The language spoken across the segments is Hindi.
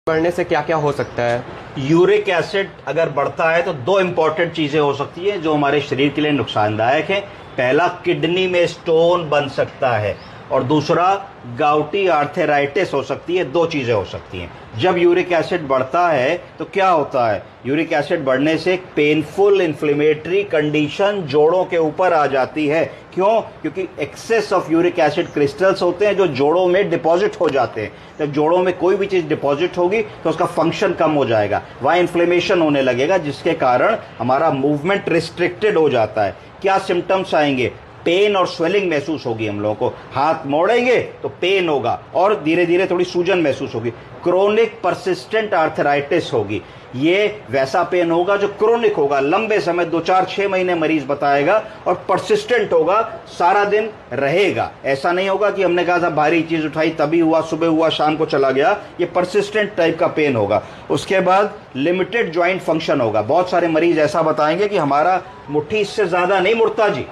बढ़ने से क्या क्या हो सकता है? यूरिक एसिड अगर बढ़ता है तो दो इंपॉर्टेंट चीजें हो सकती है जो हमारे शरीर के लिए नुकसानदायक है। पहला, किडनी में स्टोन बन सकता है, और दूसरा गाउटी आर्थराइटिस हो सकती है। दो चीजें हो सकती हैं। जब यूरिक एसिड बढ़ता है तो क्या होता है, यूरिक एसिड बढ़ने से एक पेनफुल इन्फ्लेमेटरी कंडीशन जोड़ों के ऊपर आ जाती है। क्यों? क्योंकि excess of uric acid crystals होते हैं जो जोड़ों में डिपॉजिट हो जाते हैं। जब जोड़ों में कोई भी चीज डिपॉजिट होगी तो उसका फंक्शन कम हो जाएगा, वहां इन्फ्लेमेशन होने लगेगा, जिसके कारण हमारा मूवमेंट रिस्ट्रिक्टेड हो जाता है। क्या सिम्टम्स आएंगे? पेन और स्वेलिंग महसूस होगी हम लोगों को। हाथ मोड़ेंगे तो पेन होगा और धीरे धीरे थोड़ी सूजन महसूस होगी। क्रोनिक परसिस्टेंट आर्थराइटिस होगी। ये वैसा पेन होगा जो क्रोनिक होगा, लंबे समय 2-4-6 महीने मरीज बताएगा, और परसिस्टेंट होगा, सारा दिन रहेगा। ऐसा नहीं होगा कि हमने कहा था भारी चीज उठाई तभी हुआ, सुबह हुआ, शाम को चला गया। ये परसिस्टेंट टाइप का पेन होगा। उसके बाद लिमिटेड ज्वाइंट फंक्शन होगा। बहुत सारे मरीज ऐसा बताएंगे कि हमारा मुट्ठी इससे ज्यादा नहीं मुड़ता जी,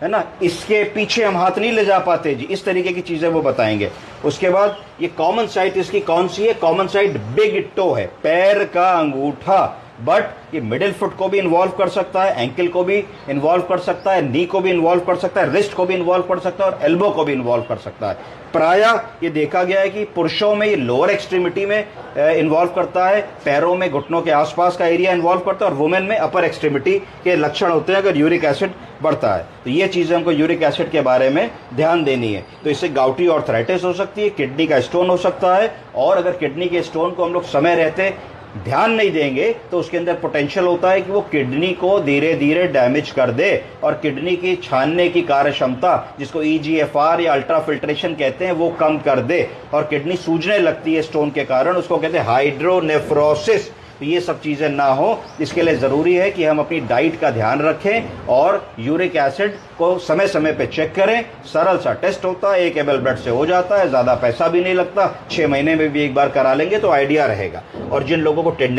है ना, इसके पीछे हम हाथ नहीं ले जा पाते जी, इस तरीके की चीजें वो बताएंगे। उसके बाद ये कॉमन साइट इसकी कौन सी है? कॉमन साइट बिग टो है, पैर का अंगूठा। बट ये मिडिल फुट को भी इन्वॉल्व कर सकता है, एंकल को भी इन्वॉल्व कर सकता है, नी को भी इन्वॉल्व कर सकता है, रिस्ट को भी इन्वॉल्व कर सकता है, और एल्बो को भी इन्वॉल्व कर सकता है। प्रायः ये देखा गया है कि पुरुषों में ये लोअर एक्सट्रीमिटी में इन्वॉल्व करता है, पैरों में घुटनों के आसपास का एरिया इन्वॉल्व करता है, और वुमेन में अपर एक्सट्रीमिटी के लक्षण होते हैं अगर यूरिक एसिड बढ़ता है। तो ये चीजें हमको यूरिक एसिड के बारे में ध्यान देनी है। तो इससे गाउटी आर्थराइटिस हो सकती है, किडनी का स्टोन हो सकता है, और अगर किडनी के स्टोन को हम लोग समय रहते ध्यान नहीं देंगे तो उसके अंदर पोटेंशियल होता है कि वो किडनी को धीरे धीरे डैमेज कर दे, और किडनी की छानने की कार्य क्षमता, जिसको ईजीएफआर या अल्ट्रा फिल्ट्रेशन कहते हैं, वो कम कर दे, और किडनी सूजने लगती है स्टोन के कारण, उसको कहते हैं हाइड्रोनेफ्रोसिस। तो ये सब चीजें ना हो, इसके लिए जरूरी है कि हम अपनी डाइट का ध्यान रखें और यूरिक एसिड को समय समय पे चेक करें। सरल सा टेस्ट होता है, 1 ml ब्लड से हो जाता है, ज्यादा पैसा भी नहीं लगता, 6 महीने में भी एक बार करा लेंगे तो आइडिया रहेगा। और जिन लोगों को